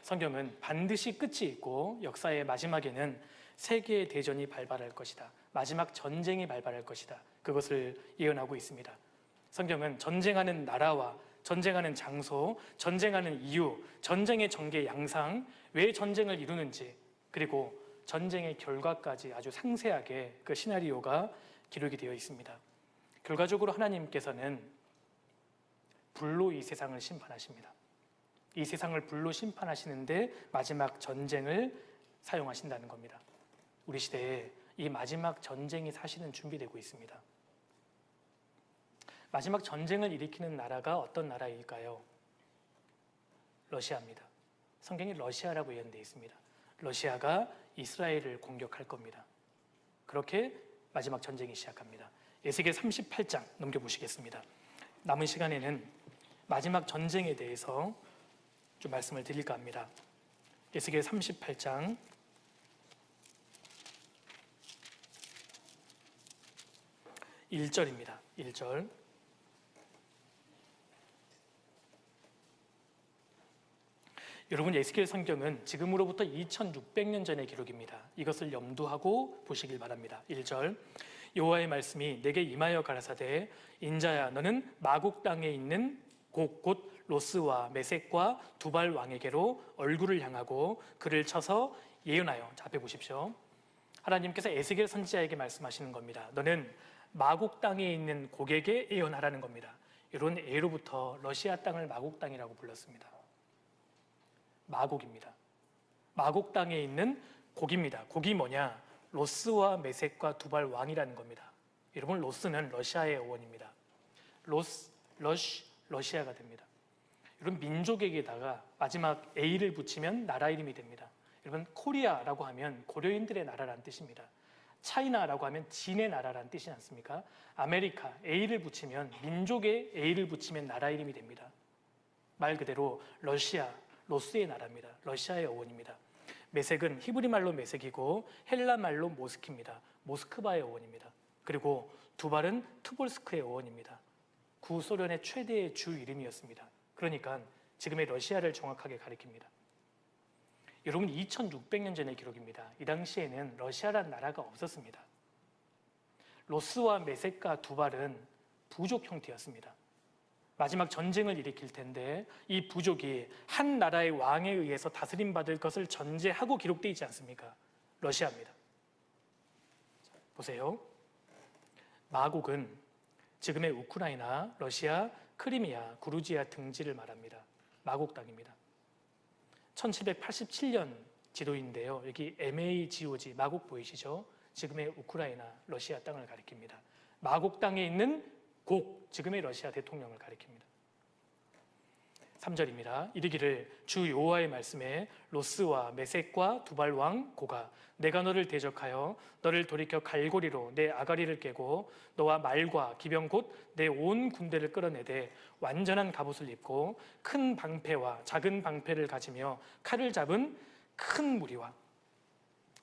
성경은 반드시 끝이 있고 역사의 마지막에는 세계의 대전이 발발할 것이다. 마지막 전쟁이 발발할 것이다. 그것을 예언하고 있습니다. 성경은 전쟁하는 나라와 전쟁하는 장소, 전쟁하는 이유, 전쟁의 전개 양상, 왜 전쟁을 이루는지, 그리고 전쟁의 결과까지 아주 상세하게 그 시나리오가 기록이 되어 있습니다. 결과적으로 하나님께서는 불로 이 세상을 심판하십니다. 이 세상을 불로 심판하시는데 마지막 전쟁을 사용하신다는 겁니다. 우리 시대에 이 마지막 전쟁이 사실은 준비되고 있습니다. 마지막 전쟁을 일으키는 나라가 어떤 나라일까요? 러시아입니다. 성경이 러시아라고 예언되어 있습니다. 러시아가 이스라엘을 공격할 겁니다. 그렇게 마지막 전쟁이 시작합니다. 에스겔 38장 넘겨보시겠습니다. 남은 시간에는 마지막 전쟁에 대해서 좀 말씀을 드릴까 합니다. 에스겔 38장 1절입니다. 1절. 여러분, 에스겔 성경은 지금으로부터 2600년 전의 기록입니다. 이것을 염두하고 보시길 바랍니다. 1절. 여호와의 말씀이 내게 임하여 가라사대 인자야 너는 마국 땅에 있는 곧 로스와 메섹과 두발 왕에게로 얼굴을 향하고 그를 쳐서 예언하여. 자, 앞에 보십시오. 하나님께서 에스겔 선지자에게 말씀하시는 겁니다. 너는 마국 땅에 있는 곡에게 예언하라는 겁니다. 이런 예로부터 러시아 땅을 마국 땅이라고 불렀습니다. 마곡입니다. 마곡 땅에 있는 곡입니다. 곡이 뭐냐? 로스와 메섹과 두발 왕이라는 겁니다. 여러분, 로스는 러시아의 어원입니다. 러시아가 됩니다. 여러분, 민족에게다가 마지막 A를 붙이면 나라 이름이 됩니다. 여러분, 코리아라고 하면 고려인들의 나라라는 뜻입니다. 차이나라고 하면 진의 나라라는 뜻이지 않습니까? 아메리카, A를 붙이면, 민족에 A를 붙이면 나라 이름이 됩니다. 말 그대로 러시아, 로스의 나라입니다. 러시아의 어원입니다. 메섹은 히브리 말로 메섹이고 헬라 말로 모스크입니다. 모스크바의 어원입니다. 그리고 두발은 투볼스크의 어원입니다. 구소련의 최대의 주 이름이었습니다. 그러니까 지금의 러시아를 정확하게 가리킵니다. 여러분, 2600년 전의 기록입니다. 이 당시에는 러시아라는 나라가 없었습니다. 로스와 메섹과 두발은 부족 형태였습니다. 마지막 전쟁을 일으킬 텐데 이 부족이 한 나라의 왕에 의해서 다스림받을 것을 전제하고 기록되어 있지 않습니까? 러시아입니다. 보세요. 마곡은 지금의 우크라이나, 러시아, 크리미아, 구르지아 등지를 말합니다. 마곡 땅입니다. 1787년 지도인데요. 여기 MAGOG, 마곡 보이시죠? 지금의 우크라이나, 러시아 땅을 가리킵니다. 마곡 땅에 있는 곡, 지금의 러시아 대통령을 가리킵니다. 3절입니다. 이르기를 주 여호와의 말씀에 로스와 메섹과 두발 왕 고가 내가 너를 대적하여 너를 돌이켜 갈고리로 내 아가리를 깨고 너와 말과 기병 곧 내 온 군대를 끌어내되 완전한 갑옷을 입고 큰 방패와 작은 방패를 가지며 칼을 잡은 큰 무리와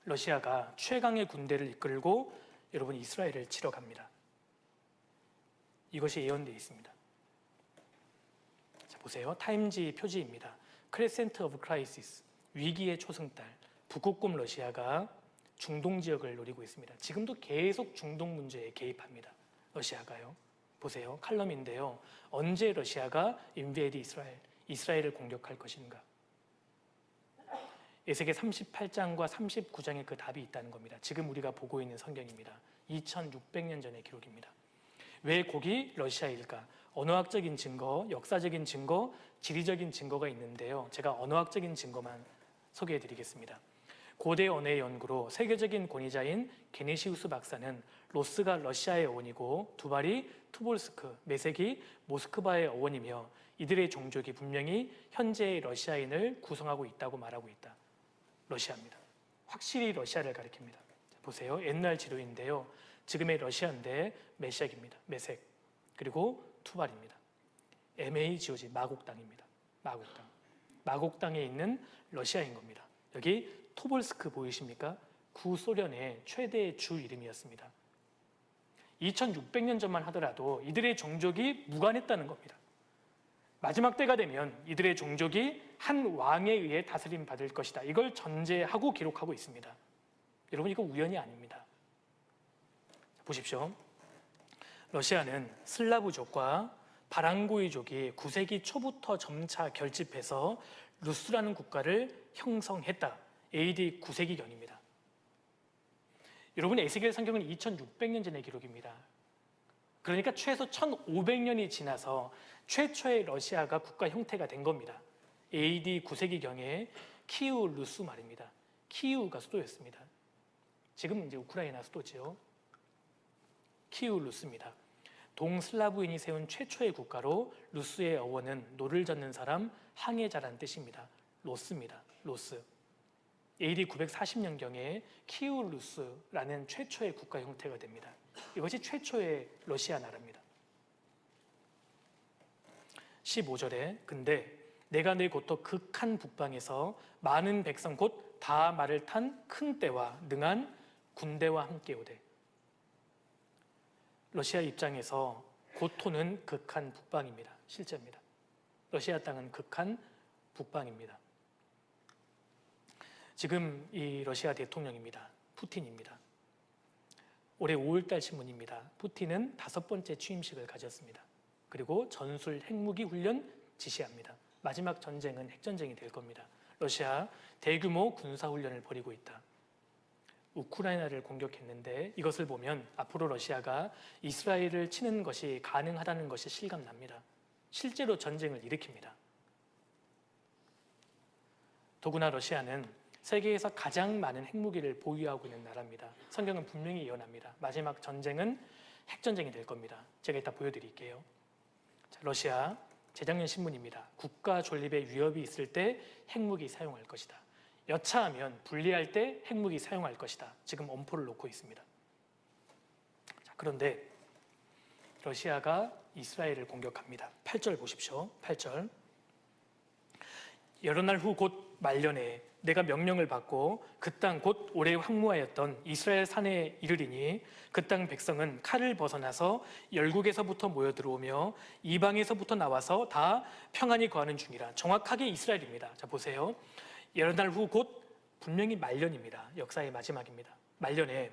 러시아가 최강의 군대를 이끌고 여러분 이스라엘을 치러 갑니다. 이것이 예언되어 있습니다. 자, 보세요. 타임지 표지입니다. 크레센트 오브 크라이시스, 위기의 초승달, 북극곰 러시아가 중동 지역을 노리고 있습니다. 지금도 계속 중동 문제에 개입합니다. 러시아가요. 보세요. 칼럼인데요. 언제 러시아가 인베이드 이스라엘을 공격할 것인가? 에스겔 38장과 39장에 그 답이 있다는 겁니다. 지금 우리가 보고 있는 성경입니다. 2600년 전의 기록입니다. 왜 곡이 러시아일까? 언어학적인 증거, 역사적인 증거, 지리적인 증거가 있는데요. 제가 언어학적인 증거만 소개해 드리겠습니다. 고대 언어의 연구로 세계적인 권위자인 게네시우스 박사는 로스가 러시아의 어원이고 두발이 투볼스크, 메섹이 모스크바의 어원이며 이들의 종족이 분명히 현재의 러시아인을 구성하고 있다고 말하고 있다. 러시아입니다. 확실히 러시아를 가리킵니다. 보세요. 옛날 지도인데요. 지금의 러시아인데 메섹입니다. 메섹. 그리고 투발입니다. MAGOG, 마곡 땅입니다. 마곡 땅. 마곡 땅에 있는 러시아인 겁니다. 여기 토볼스크 보이십니까? 구소련의 최대의 주 이름이었습니다. 2600년 전만 하더라도 이들의 종족이 무관했다는 겁니다. 마지막 때가 되면 이들의 종족이 한 왕에 의해 다스림 받을 것이다. 이걸 전제하고 기록하고 있습니다. 여러분 이거 우연이 아닙니다. 보십시오. 러시아는 슬라브족과 바랑고이족이 9세기 초부터 점차 결집해서 루스라는 국가를 형성했다. AD 9세기경입니다. 여러분 에스겔 성경은 2600년 전의 기록입니다. 그러니까 최소 1500년이 지나서 최초의 러시아가 국가 형태가 된 겁니다. AD 9세기경에 키우 루스 말입니다. 키우가 수도였습니다. 지금 이제 우크라이나 수도지요. 키우 루스입니다. 동슬라브인이 세운 최초의 국가로 루스의 어원은 노를 젓는 사람, 항해자라는 뜻입니다. 로스입니다. 로스. AD 940년경에 키우 루스라는 최초의 국가 형태가 됩니다. 이것이 최초의 러시아 나라입니다. 15절에 근데 내가 내 곧더 극한 북방에서 많은 백성 곧 다 말을 탄 큰 떼와 능한 군대와 함께 오되. 러시아 입장에서 고토는 극한 북방입니다. 실제입니다. 러시아 땅은 극한 북방입니다. 지금 이 러시아 대통령입니다. 푸틴입니다. 올해 5월달 신문입니다. 푸틴은 5번째 취임식을 가졌습니다. 그리고 전술 핵무기 훈련 지시합니다. 마지막 전쟁은 핵전쟁이 될 겁니다. 러시아 대규모 군사훈련을 벌이고 있다. 우크라이나를 공격했는데 이것을 보면 앞으로 러시아가 이스라엘을 치는 것이 가능하다는 것이 실감납니다. 실제로 전쟁을 일으킵니다. 더구나 러시아는 세계에서 가장 많은 핵무기를 보유하고 있는 나라입니다. 성경은 분명히 예언합니다. 마지막 전쟁은 핵전쟁이 될 겁니다. 제가 이따 보여드릴게요. 자, 러시아 재작년 신문입니다. 국가 존립에 위협이 있을 때 핵무기 사용할 것이다. 여차하면 분리할 때 핵무기 사용할 것이다. 지금 엄포를 놓고 있습니다. 자, 그런데 러시아가 이스라엘을 공격합니다. 8절 보십시오. 8절. 여러 날 후 곧 말년에 내가 명령을 받고 그 땅 곧 오래 황무하였던 이스라엘 산에 이르리니 그 땅 백성은 칼을 벗어나서 열국에서부터 모여 들어오며 이방에서부터 나와서 다 평안히 거하는 중이라. 정확하게 이스라엘입니다. 자 보세요. 여러 날 후 곧 분명히 말년입니다. 역사의 마지막입니다. 말년에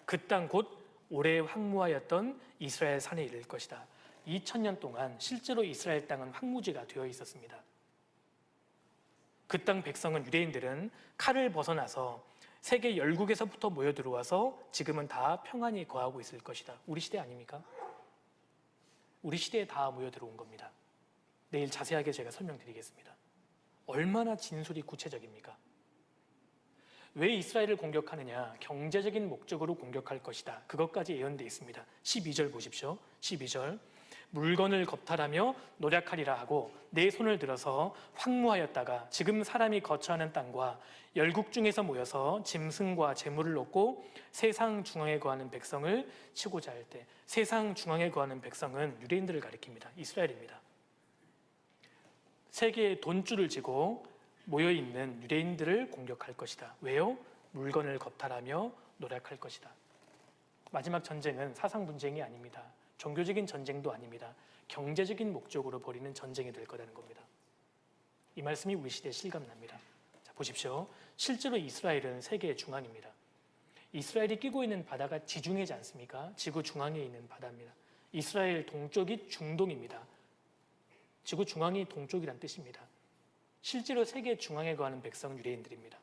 그 땅 곧 오래 황무하였던 이스라엘 산에 이를 것이다. 2000년 동안 실제로 이스라엘 땅은 황무지가 되어 있었습니다. 그 땅 백성은 유대인들은 칼을 벗어나서 세계 열국에서부터 모여 들어와서 지금은 다 평안히 거하고 있을 것이다. 우리 시대 아닙니까? 우리 시대에 다 모여 들어온 겁니다. 내일 자세하게 제가 설명드리겠습니다. 얼마나 진술이 구체적입니까? 왜 이스라엘을 공격하느냐? 경제적인 목적으로 공격할 것이다. 그것까지 예언되어 있습니다. 12절 보십시오. 12절. 물건을 겁탈하며 노력하리라 하고 내 손을 들어서 황무하였다가 지금 사람이 거처하는 땅과 열국 중에서 모여서 짐승과 재물을 얻고 세상 중앙에 거하는 백성을 치고자 할 때, 세상 중앙에 거하는 백성은 유대인들을 가리킵니다. 이스라엘입니다. 세계의 돈줄을 쥐고 모여있는 유대인들을 공격할 것이다. 왜요? 물건을 겁탈하며 노력할 것이다. 마지막 전쟁은 사상 분쟁이 아닙니다. 종교적인 전쟁도 아닙니다. 경제적인 목적으로 벌이는 전쟁이 될 거라는 겁니다. 이 말씀이 우리 시대에 실감납니다. 자, 보십시오. 실제로 이스라엘은 세계의 중앙입니다. 이스라엘이 끼고 있는 바다가 지중해지 않습니까? 지구 중앙에 있는 바다입니다. 이스라엘 동쪽이 중동입니다. 지구 중앙이 동쪽이란 뜻입니다. 실제로 세계 중앙에 거하는 백성은 유대인들입니다.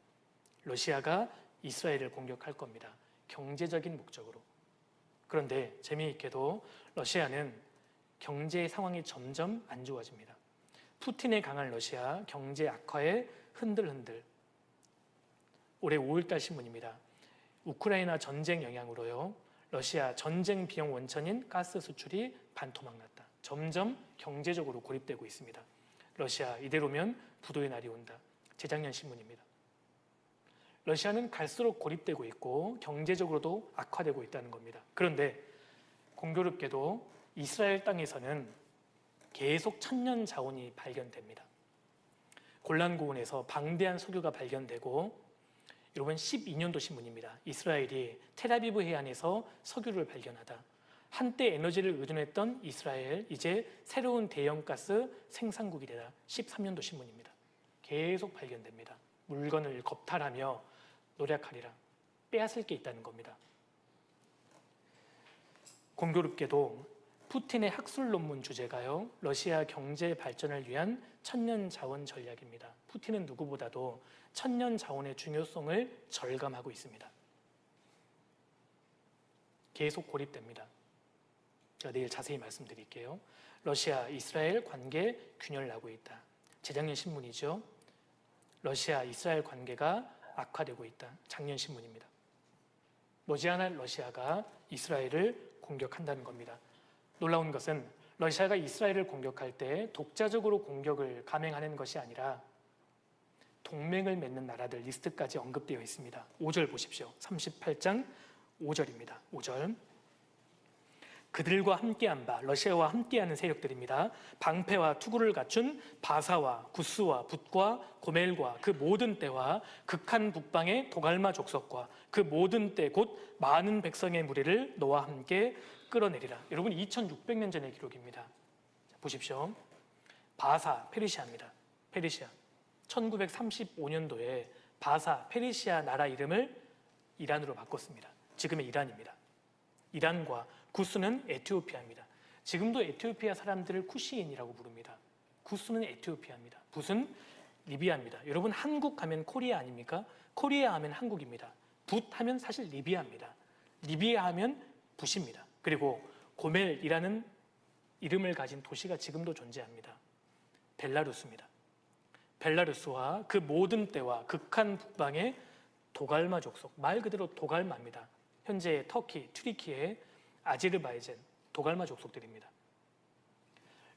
러시아가 이스라엘을 공격할 겁니다. 경제적인 목적으로. 그런데 재미있게도 러시아는 경제 상황이 점점 안 좋아집니다. 푸틴의 강한 러시아 경제 악화에 흔들흔들. 올해 5월달 신문입니다. 우크라이나 전쟁 영향으로요. 러시아 전쟁 비용 원천인 가스 수출이 반토막 났다. 점점 경제적으로 고립되고 있습니다. 러시아 이대로면 부도의 날이 온다. 재작년 신문입니다. 러시아는 갈수록 고립되고 있고 경제적으로도 악화되고 있다는 겁니다. 그런데 공교롭게도 이스라엘 땅에서는 계속 천년 자원이 발견됩니다. 골란고원에서 방대한 석유가 발견되고 여러분 12년도 신문입니다. 이스라엘이 텔아비브 해안에서 석유를 발견하다. 한때 에너지를 의존했던 이스라엘 이제 새로운 대형가스 생산국이 되다. 13년도 신문입니다. 계속 발견됩니다. 물건을 겁탈하며 노력하리라. 빼앗을 게 있다는 겁니다. 공교롭게도 푸틴의 학술 논문 주제가요, 러시아 경제 발전을 위한 천년 자원 전략입니다. 푸틴은 누구보다도 천년 자원의 중요성을 절감하고 있습니다. 계속 고립됩니다. 제가 내일 자세히 말씀드릴게요. 러시아 이스라엘 관계 균열나고 있다. 재작년 신문이죠. 러시아 이스라엘 관계가 악화되고 있다. 작년 신문입니다. 머지않아 러시아가 이스라엘을 공격한다는 겁니다. 놀라운 것은 러시아가 이스라엘을 공격할 때 독자적으로 공격을 감행하는 것이 아니라 동맹을 맺는 나라들 리스트까지 언급되어 있습니다. 5절 보십시오. 38장 5절입니다. 5절. 그들과 함께한 바, 러시아와 함께하는 세력들입니다. 방패와 투구를 갖춘 바사와 구스와 붓과 고멜과 그 모든 때와 극한 북방의 도갈마 족속과 그 모든 때 곧 많은 백성의 무리를 너와 함께 끌어내리라. 여러분 2600년 전의 기록입니다. 자, 보십시오. 바사, 페르시아입니다. 페르시아. 1935년도에 바사, 페르시아 나라 이름을 이란으로 바꿨습니다. 지금의 이란입니다. 이란과 구스는 에티오피아입니다. 지금도 에티오피아 사람들을 쿠시인이라고 부릅니다. 구스는 에티오피아입니다. 붓은 리비아입니다. 여러분 한국 하면 코리아 아닙니까? 코리아 하면 한국입니다. 붓 하면 사실 리비아입니다. 리비아 하면 붓입니다. 그리고 고멜이라는 이름을 가진 도시가 지금도 존재합니다. 벨라루스입니다. 벨라루스와 그 모든 때와 극한 북방의 도갈마 족속, 말 그대로 도갈마입니다. 현재 터키, 튀르키예, 아제르바이잔, 도갈마 족속들입니다.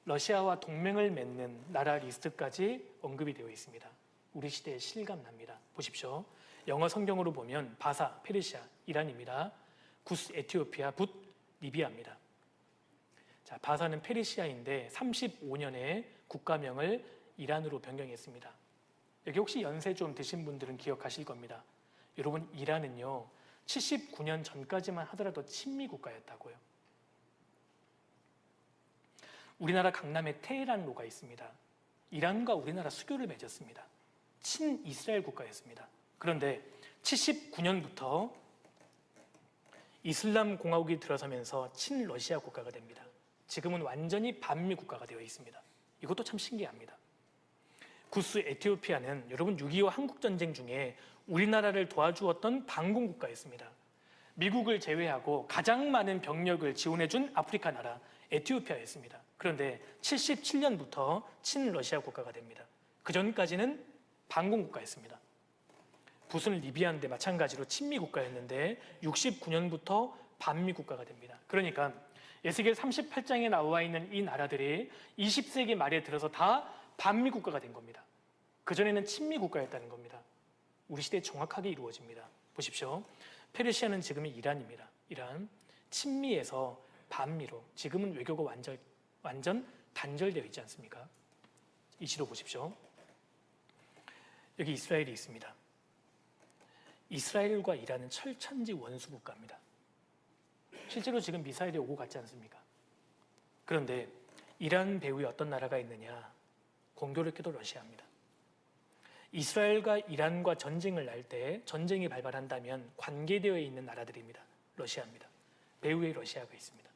러시아와 동맹을 맺는 나라 리스트까지 언급이 되어 있습니다. 우리 시대에 실감납니다. 보십시오. 영어 성경으로 보면 바사, 페르시아, 이란입니다. 구스, 에티오피아, 붓, 리비아입니다. 자, 바사는 페르시아인데 35년에 국가명을 이란으로 변경했습니다. 여기 혹시 연세 좀 드신 분들은 기억하실 겁니다. 여러분 이란은요 79년 전까지만 하더라도 친미 국가였다고요. 우리나라 강남에 테헤란로가 있습니다. 이란과 우리나라 수교를 맺었습니다. 친이스라엘 국가였습니다. 그런데 79년부터 이슬람 공화국이 들어서면서 친러시아 국가가 됩니다. 지금은 완전히 반미 국가가 되어 있습니다. 이것도 참 신기합니다. 구스 에티오피아는 여러분 6.25 한국전쟁 중에 우리나라를 도와주었던 반공국가였습니다. 미국을 제외하고 가장 많은 병력을 지원해준 아프리카 나라 에티오피아였습니다. 그런데 77년부터 친러시아 국가가 됩니다. 그 전까지는 반공국가였습니다. 붓은 리비아인데 마찬가지로 친미 국가였는데 69년부터 반미 국가가 됩니다. 그러니까 에스겔 38장에 나와 있는 이 나라들이 20세기 말에 들어서 다 반미 국가가 된 겁니다. 그전에는 친미 국가였다는 겁니다. 우리 시대에 정확하게 이루어집니다. 보십시오. 페르시아는 지금의 이란입니다. 이란. 친미에서 반미로 지금은 외교가 완전 단절되어 있지 않습니까? 이 지도 보십시오. 여기 이스라엘이 있습니다. 이스라엘과 이란은 철천지 원수 국가입니다. 실제로 지금 미사일이 오고 갔지 않습니까? 그런데 이란 배후에 어떤 나라가 있느냐? 공교롭게도 러시아입니다. 이스라엘과 이란과 전쟁을 날 때 전쟁이 발발한다면 관계되어 있는 나라들입니다. 러시아입니다. 배후에 러시아가 있습니다.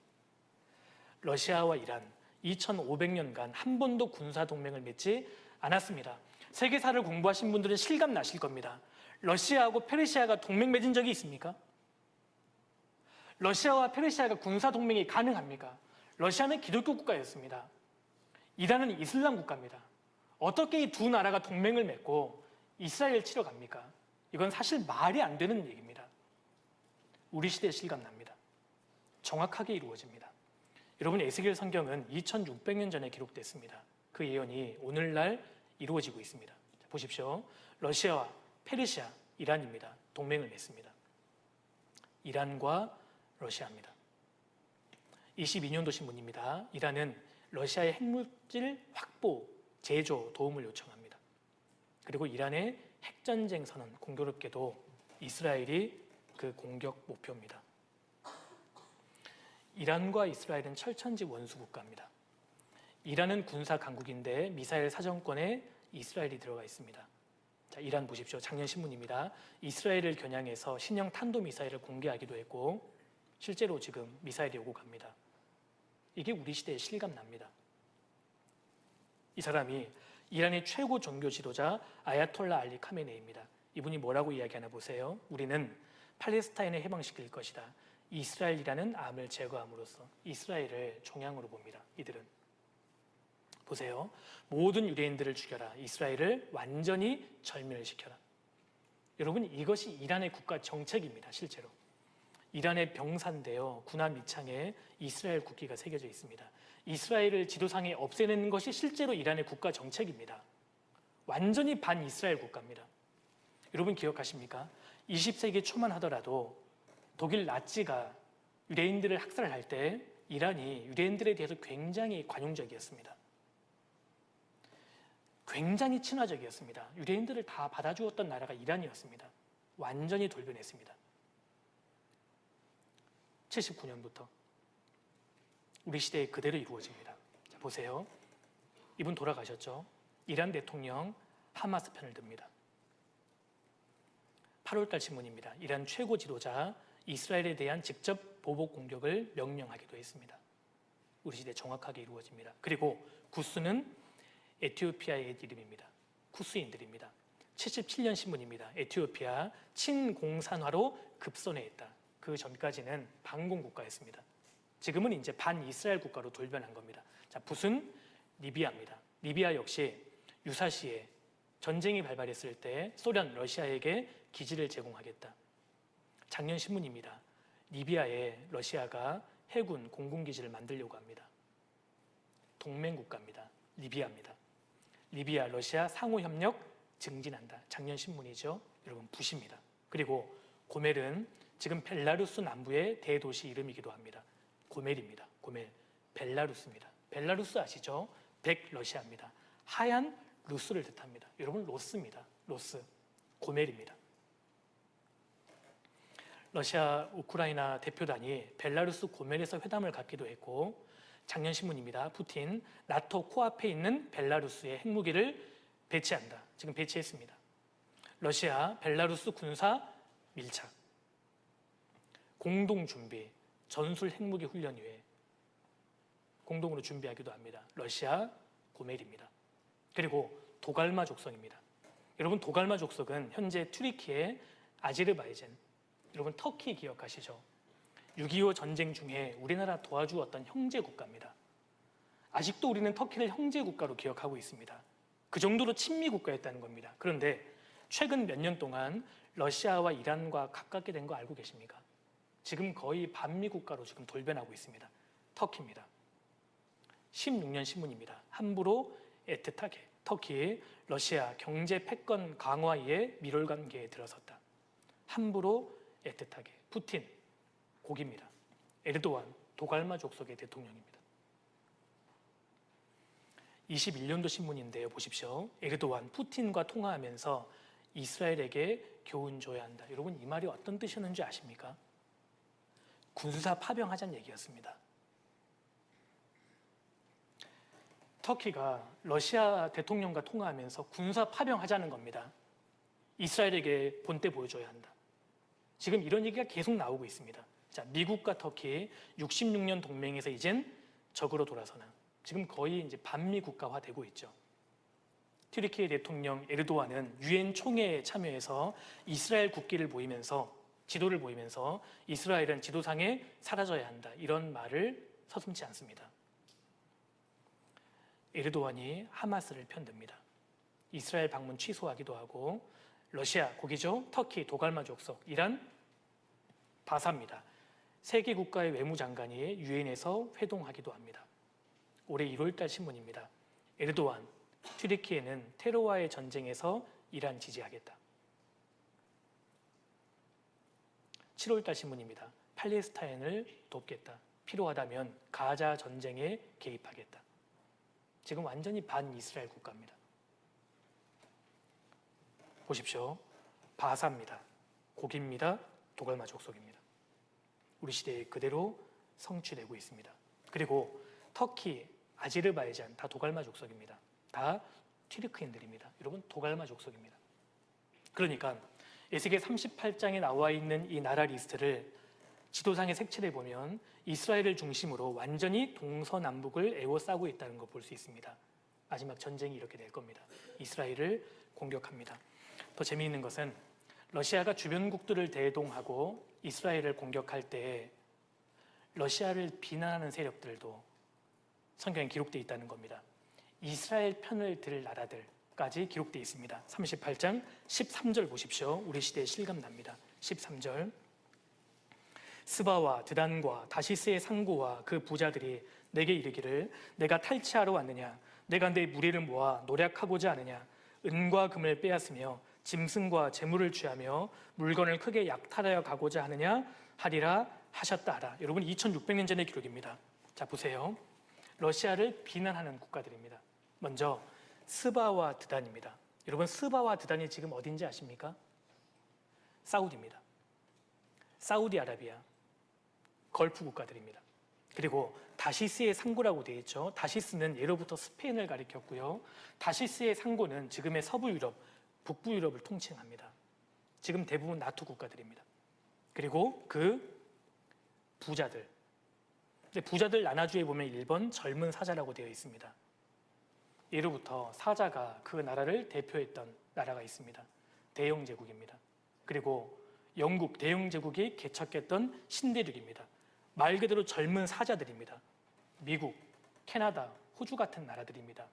러시아와 이란 2500년간 한 번도 군사동맹을 맺지 않았습니다. 세계사를 공부하신 분들은 실감 나실 겁니다. 러시아하고 페르시아가 동맹 맺은 적이 있습니까? 러시아와 페르시아가 군사동맹이 가능합니까? 러시아는 기독교 국가였습니다. 이란은 이슬람 국가입니다. 어떻게 이 두 나라가 동맹을 맺고 이스라엘 치러 갑니까? 이건 사실 말이 안 되는 얘기입니다. 우리 시대에 실감납니다. 정확하게 이루어집니다. 여러분 에스겔 성경은 2600년 전에 기록됐습니다. 그 예언이 오늘날 이루어지고 있습니다. 보십시오. 러시아와 페르시아, 이란입니다. 동맹을 맺습니다. 이란과 러시아입니다. 22년도 신문입니다. 이란은 러시아의 핵물질 확보, 제조 도움을 요청합니다. 그리고 이란의 핵전쟁 선언, 공교롭게도 이스라엘이 그 공격 목표입니다. 이란과 이스라엘은 철천지 원수 국가입니다. 이란은 군사 강국인데 미사일 사정권에 이스라엘이 들어가 있습니다. 자, 이란 보십시오. 작년 신문입니다. 이스라엘을 겨냥해서 신형 탄도미사일을 공개하기도 했고 실제로 지금 미사일이 오고 갑니다. 이게 우리 시대에 실감납니다. 이 사람이 이란의 최고 종교 지도자 아야톨라 알리 카메네이입니다. 이분이 뭐라고 이야기하나 보세요. 우리는 팔레스타인을 해방시킬 것이다. 이스라엘이라는 암을 제거함으로써 이스라엘을 종양으로 봅니다. 이들은. 보세요. 모든 유대인들을 죽여라. 이스라엘을 완전히 절멸시켜라. 여러분, 이것이 이란의 국가 정책입니다. 실제로. 이란의 병사인데요. 군함 밑창에 이스라엘 국기가 새겨져 있습니다. 이스라엘을 지도상에 없애는 것이 실제로 이란의 국가 정책입니다. 완전히 반이스라엘 국가입니다. 여러분 기억하십니까? 20세기 초만 하더라도 독일 나치가 유대인들을 학살을 할 때 이란이 유대인들에 대해서 굉장히 관용적이었습니다. 굉장히 친화적이었습니다. 유대인들을 다 받아주었던 나라가 이란이었습니다. 완전히 돌변했습니다. 79년부터 우리 시대에 그대로 이루어집니다. 자, 보세요. 이분 돌아가셨죠? 이란 대통령 하마스 편을 듭니다. 8월달 신문입니다. 이란 최고 지도자 이스라엘에 대한 직접 보복 공격을 명령하기도 했습니다. 우리 시대에 정확하게 이루어집니다. 그리고 구스는 에티오피아의 이름입니다. 쿠스인들입니다. 77년 신문입니다. 에티오피아 친공산화로 급선회했다. 그 전까지는 반공국가였습니다. 지금은 이제 반이스라엘 국가로 돌변한 겁니다. 자, 붓은 리비아입니다. 리비아 역시 유사시에 전쟁이 발발했을 때 소련, 러시아에게 기지를 제공하겠다. 작년 신문입니다. 리비아에 러시아가 해군 공군기지를 만들려고 합니다. 동맹국가입니다. 리비아입니다. 리비아, 러시아 상호협력 증진한다. 작년 신문이죠. 여러분 붓입니다. 그리고 고멜은 지금 벨라루스 남부의 대도시 이름이기도 합니다. 고멜입니다. 고멜, 벨라루스입니다. 벨라루스 아시죠? 백러시아입니다. 하얀 루스를 뜻합니다. 여러분 로스입니다. 로스, 고멜입니다. 러시아 우크라이나 대표단이 벨라루스 고멜에서 회담을 갖기도 했고 작년 신문입니다. 푸틴, 나토 코앞에 있는 벨라루스에 핵무기를 배치한다. 지금 배치했습니다. 러시아, 벨라루스 군사 밀착, 공동준비, 전술 핵무기 훈련위에 공동으로 준비하기도 합니다. 러시아, 고멜입니다. 그리고 도갈마 족속입니다. 여러분 도갈마 족속은 현재 튀르키예, 아제르바이잔, 여러분 터키 기억하시죠? 6.25 전쟁 중에 우리나라 도와주었던 형제 국가입니다. 아직도 우리는 터키를 형제 국가로 기억하고 있습니다. 그 정도로 친미 국가였다는 겁니다. 그런데 최근 몇 년 동안 러시아와 이란과 가깝게 된 거 알고 계십니까? 지금 거의 반미 국가로 지금 돌변하고 있습니다. 터키입니다. 16년 신문입니다. 함부로 애틋하게 터키, 러시아 경제 패권 강화에 밀월 관계에 들어섰다. 함부로 애틋하게 푸틴, 고기입니다. 에르도안, 도갈마 족속의 대통령입니다. 21년도 신문인데요. 보십시오. 에르도안, 푸틴과 통화하면서 이스라엘에게 교훈 줘야 한다. 여러분 이 말이 어떤 뜻이었는지 아십니까? 군사 파병하자는 얘기였습니다. 터키가 러시아 대통령과 통화하면서 군사 파병하자는 겁니다. 이스라엘에게 본때 보여줘야 한다. 지금 이런 얘기가 계속 나오고 있습니다. 자, 미국과 터키 66년 동맹에서 이젠 적으로 돌아서는 지금 거의 이제 반미 국가화 되고 있죠. 튀르키예 대통령 에르도안은 유엔 총회에 참여해서 이스라엘 국기를 보이면서 지도를 보이면서 이스라엘은 지도상에 사라져야 한다. 이런 말을 서슴지 않습니다. 에르도안이 하마스를 편듭니다. 이스라엘 방문 취소하기도 하고 러시아, 거기죠. 터키, 도갈마 족속, 이란, 바사입니다. 세 개 국가의 외무장관이 유엔에서 회동하기도 합니다. 올해 1월달 신문입니다. 에르도안, 튀르키예는 테러와의 전쟁에서 이란 지지하겠다. 7월달 신문입니다. 팔레스타인을 돕겠다. 필요하다면 가자 전쟁에 개입하겠다. 지금 완전히 반이스라엘 국가입니다. 보십시오. 바사입니다. 고기입니다. 도갈마 족속입니다. 우리 시대에 그대로 성취되고 있습니다. 그리고 터키, 아제르바이잔 다 도갈마 족속입니다. 다 튀르크인들입니다. 여러분, 도갈마 족속입니다. 그러니까 에스겔 38장에 나와 있는 이 나라 리스트를 지도상의 색칠해 보면 이스라엘을 중심으로 완전히 동서남북을 에워싸고 있다는 걸 볼 수 있습니다. 마지막 전쟁이 이렇게 될 겁니다. 이스라엘을 공격합니다. 더 재미있는 것은 러시아가 주변국들을 대동하고 이스라엘을 공격할 때 러시아를 비난하는 세력들도 성경에 기록되어 있다는 겁니다. 이스라엘 편을 들 나라들까지 기록되어 있습니다. 38장 13절 보십시오. 우리 시대에 실감납니다. 13절. 스바와 드단과 다시스의 상고와 그 부자들이 내게 이르기를 내가 탈취하러 왔느냐, 내가 내 무리를 모아 노략하고자 하느냐, 은과 금을 빼앗으며 짐승과 재물을 취하며 물건을 크게 약탈하여 가고자 하느냐 하리라 하셨다 하라. 여러분, 2600년 전의 기록입니다. 자, 보세요. 러시아를 비난하는 국가들입니다. 먼저 스바와 드단입니다. 여러분, 스바와 드단이 지금 어딘지 아십니까? 사우디입니다. 사우디아라비아, 걸프 국가들입니다. 그리고 다시스의 상고라고 되어 있죠. 다시스는 예로부터 스페인을 가리켰고요. 다시스의 상고는 지금의 서부 유럽, 북부 유럽을 통칭합니다. 지금 대부분 나토 국가들입니다. 그리고 그 부자들. 부자들 나눠주에 보면 1번 젊은 사자라고 되어 있습니다. 예로부터 사자가 그 나라를 대표했던 나라가 있습니다. 대영제국입니다. 그리고 영국 대영제국이 개척했던 신대륙입니다. 말 그대로 젊은 사자들입니다. 미국, 캐나다, 호주 같은 나라들입니다.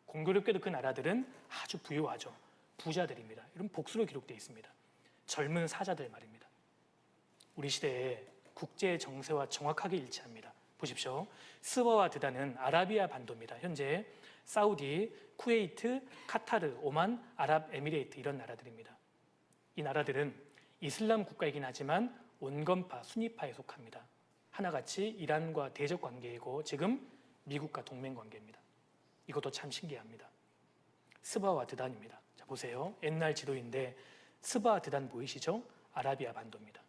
공교롭게도 그 나라들은 아주 부유하죠. 부자들입니다. 이런 복수로 기록되어 있습니다. 젊은 사자들 말입니다. 우리 시대의 국제 정세와 정확하게 일치합니다. 보십시오. 스바와 드단은 아라비아 반도입니다. 현재 사우디, 쿠웨이트, 카타르, 오만, 아랍에미레이트 이런 나라들입니다. 이 나라들은 이슬람 국가이긴 하지만 온건파, 순위파에 속합니다. 하나같이 이란과 대적 관계이고 지금 미국과 동맹 관계입니다. 이것도 참 신기합니다. 스바와 드단입니다. 자, 보세요. 옛날 지도인데 스바와 드단 보이시죠? 아라비아 반도입니다.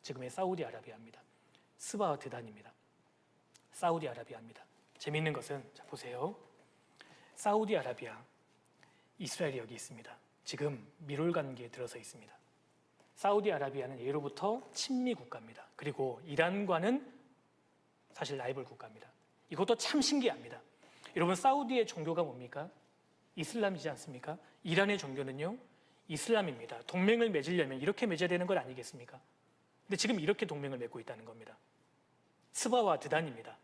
지금의 사우디아라비아입니다. 스바와 드단입니다. 사우디아라비아입니다. 재미있는 것은 자, 보세요. 사우디아라비아, 이스라엘이 여기 있습니다. 지금 밀월 관계에 들어서 있습니다. 사우디아라비아는 예로부터 친미 국가입니다. 그리고 이란과는 사실 라이벌 국가입니다. 이것도 참 신기합니다. 여러분, 사우디의 종교가 뭡니까? 이슬람이지 않습니까? 이란의 종교는요, 이슬람입니다. 동맹을 맺으려면 이렇게 맺어야 되는 것 아니겠습니까? 근데 지금 이렇게 동맹을 맺고 있다는 겁니다. 스바와 드단입니다.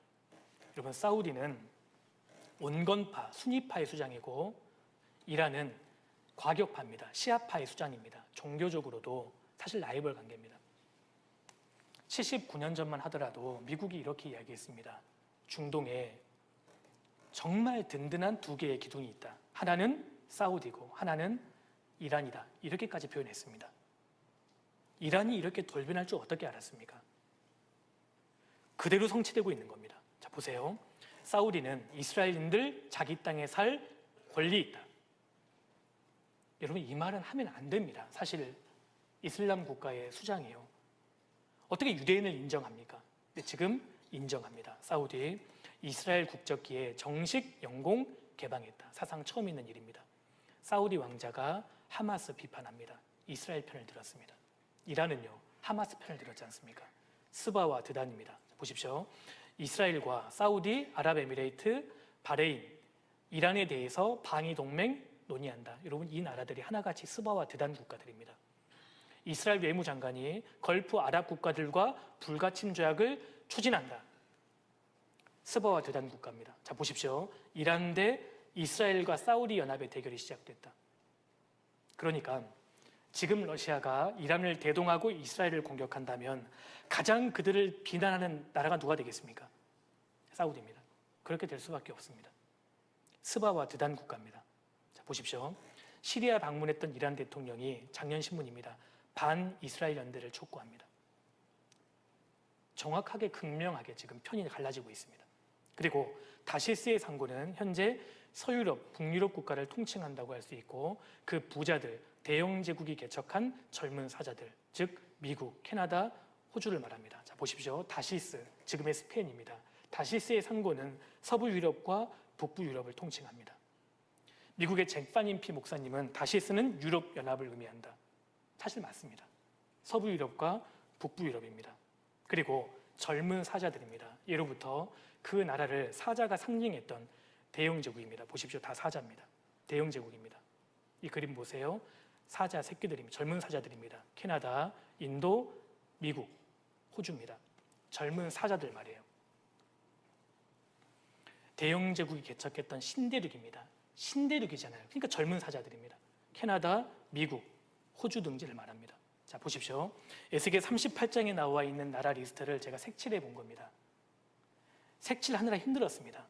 여러분, 사우디는 온건파, 순위파의 수장이고 이란은 과격파입니다. 시아파의 수장입니다. 종교적으로도 사실 라이벌 관계입니다. 79년 전만 하더라도 미국이 이렇게 이야기했습니다. 중동에 정말 든든한 두 개의 기둥이 있다. 하나는 사우디고 하나는 이란이다. 이렇게까지 표현했습니다. 이란이 이렇게 돌변할 줄 어떻게 알았습니까? 그대로 성취되고 있는 겁니다. 자, 보세요. 사우디는 이스라엘인들 자기 땅에 살 권리 있다. 여러분, 이 말은 하면 안 됩니다. 사실 이슬람 국가의 수장이에요. 어떻게 유대인을 인정합니까? 근데 지금 인정합니다. 사우디 이스라엘 국적기에 정식 영공 개방했다. 사상 처음 있는 일입니다. 사우디 왕자가 하마스 비판합니다. 이스라엘 편을 들었습니다. 이란은요, 하마스 편을 들었지 않습니까? 스바와 드단입니다. 보십시오. 이스라엘과 사우디, 아랍에미레이트, 바레인, 이란에 대해서 방위 동맹 논의한다. 여러분, 이 나라들이 하나같이 스바와 드단 국가들입니다. 이스라엘 외무장관이 걸프 아랍 국가들과 불가침 조약을 추진한다. 스바와 드단 국가입니다. 자, 보십시오. 이란 대 이스라엘과 사우디 연합의 대결이 시작됐다. 그러니까 지금 러시아가 이란을 대동하고 이스라엘을 공격한다면 가장 그들을 비난하는 나라가 누가 되겠습니까? 사우디입니다. 그렇게 될 수밖에 없습니다. 스바와 드단 국가입니다. 자, 보십시오. 시리아 방문했던 이란 대통령이 작년 신문입니다. 반 이스라엘 연대를 촉구합니다. 정확하게 극명하게 지금 편이 갈라지고 있습니다. 그리고 다시스의 상고는 현재 서유럽, 북유럽 국가를 통칭한다고 할 수 있고 그 부자들, 대영 제국이 개척한 젊은 사자들, 즉 미국, 캐나다, 호주를 말합니다. 자, 보십시오. 다시스, 지금의 스페인입니다. 다시스의 상고는 서부 유럽과 북부 유럽을 통칭합니다. 미국의 잭 파닌피 목사님은 다시스는 유럽 연합을 의미한다. 사실 맞습니다. 서부 유럽과 북부 유럽입니다. 그리고 젊은 사자들입니다. 예로부터 그 나라를 사자가 상징했던 대영제국입니다. 보십시오. 다 사자입니다. 대영제국입니다. 이 그림 보세요. 사자 새끼들입니다. 젊은 사자들입니다. 캐나다, 인도, 미국, 호주입니다. 젊은 사자들 말이에요. 대영제국이 개척했던 신대륙입니다. 신대륙이잖아요. 그러니까 젊은 사자들입니다. 캐나다, 미국, 호주 등지를 말합니다. 자, 보십시오. 에스겔 38장에 나와 있는 나라 리스트를 제가 색칠해 본 겁니다. 색칠하느라 힘들었습니다.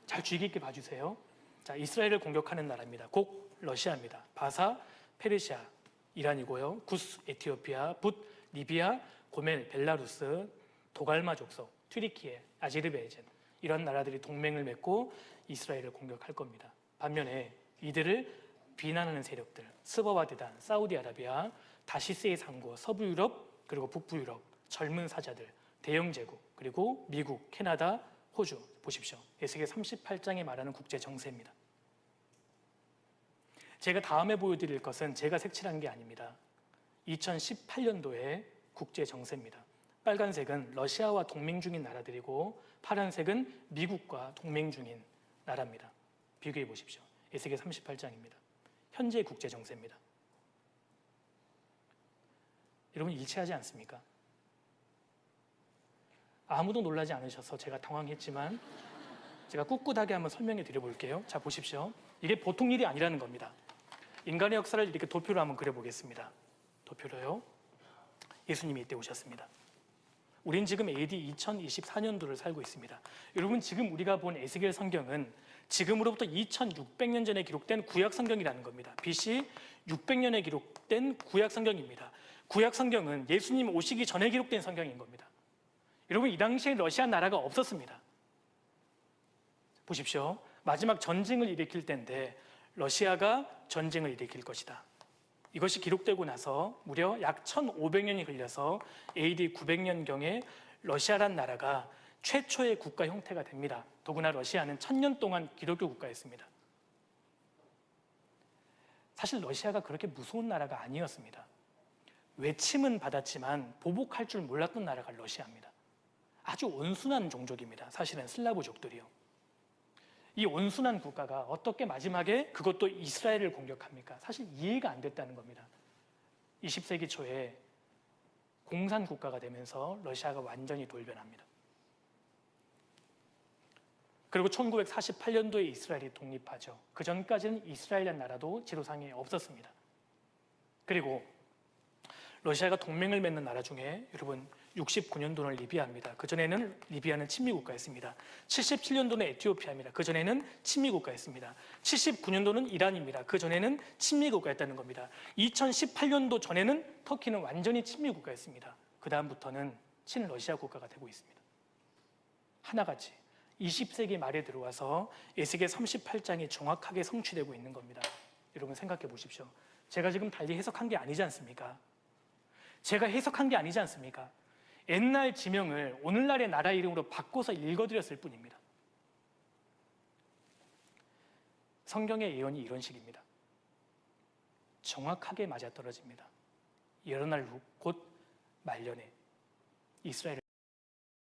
잘 주의 깊게 봐주세요. 자, 이스라엘을 공격하는 나라입니다. 곡, 러시아입니다. 바사, 페르시아, 이란이고요. 구스, 에티오피아, 붓, 리비아, 고멜, 벨라루스, 도갈마 족속, 튀르키예, 아제르바이잔 이런 나라들이 동맹을 맺고 이스라엘을 공격할 겁니다. 반면에 이들을 비난하는 세력들, 스바와 데단, 사우디아라비아, 다시스의 상고, 서부 유럽, 그리고 북부 유럽, 젊은 사자들, 대영 제국, 그리고 미국, 캐나다, 호주 보십시오. 에스겔 38장에 말하는 국제 정세입니다. 제가 다음에 보여드릴 것은 제가 색칠한 게 아닙니다. 2018년도의 국제 정세입니다. 빨간색은 러시아와 동맹 중인 나라들이고 파란색은 미국과 동맹 중인 나라입니다. 비교해 보십시오. 에스겔 38장입니다. 현재 국제 정세입니다. 여러분 일치하지 않습니까? 아무도 놀라지 않으셔서 제가 당황했지만 제가 꿋꿋하게 한번 설명해 드려볼게요. 자, 보십시오. 이게 보통 일이 아니라는 겁니다. 인간의 역사를 이렇게 도표로 한번 그려보겠습니다. 도표로요. 예수님이 이때 오셨습니다. 우린 지금 AD 2024년도를 살고 있습니다. 여러분 지금 우리가 본 에스겔 성경은 지금으로부터 2600년 전에 기록된 구약 성경이라는 겁니다. BC 600년에 기록된 구약 성경입니다. 구약 성경은 예수님 오시기 전에 기록된 성경인 겁니다. 여러분 이 당시에 러시아 나라가 없었습니다. 보십시오. 마지막 전쟁을 일으킬 때인데 러시아가 전쟁을 일으킬 것이다. 이것이 기록되고 나서 무려 약 1500년이 흘려서 AD 900년경에 러시아란 나라가 최초의 국가 형태가 됩니다. 더구나 러시아는 1000년 동안 기독교 국가였습니다. 사실 러시아가 그렇게 무서운 나라가 아니었습니다. 외침은 받았지만 보복할 줄 몰랐던 나라가 러시아입니다. 아주 온순한 종족입니다. 사실은 슬라브족들이요. 이 온순한 국가가 어떻게 마지막에 그것도 이스라엘을 공격합니까? 사실 이해가 안 됐다는 겁니다. 20세기 초에 공산 국가가 되면서 러시아가 완전히 돌변합니다. 그리고 1948년도에 이스라엘이 독립하죠. 그 전까지는 이스라엘이라는 나라도 지도상에 없었습니다. 그리고 러시아가 동맹을 맺는 나라 중에 여러분 69년도는 리비아입니다. 그전에는 리비아는 친미국가였습니다. 77년도는 에티오피아입니다. 그전에는 친미국가였습니다. 79년도는 이란입니다. 그전에는 친미국가였다는 겁니다. 2018년도 전에는 터키는 완전히 친미국가였습니다. 그 다음부터는 친러시아 국가가 되고 있습니다. 하나같이 20세기 말에 들어와서 에스겔 38장이 정확하게 성취되고 있는 겁니다. 여러분 생각해 보십시오. 제가 지금 달리 해석한 게 아니지 않습니까? 제가 해석한 게 아니지 않습니까? 옛날 지명을 오늘날의 나라 이름으로 바꿔서 읽어드렸을 뿐입니다. 성경의 예언이 이런 식입니다. 정확하게 맞아떨어집니다. 여러 날 후 곧 말년에 이스라엘을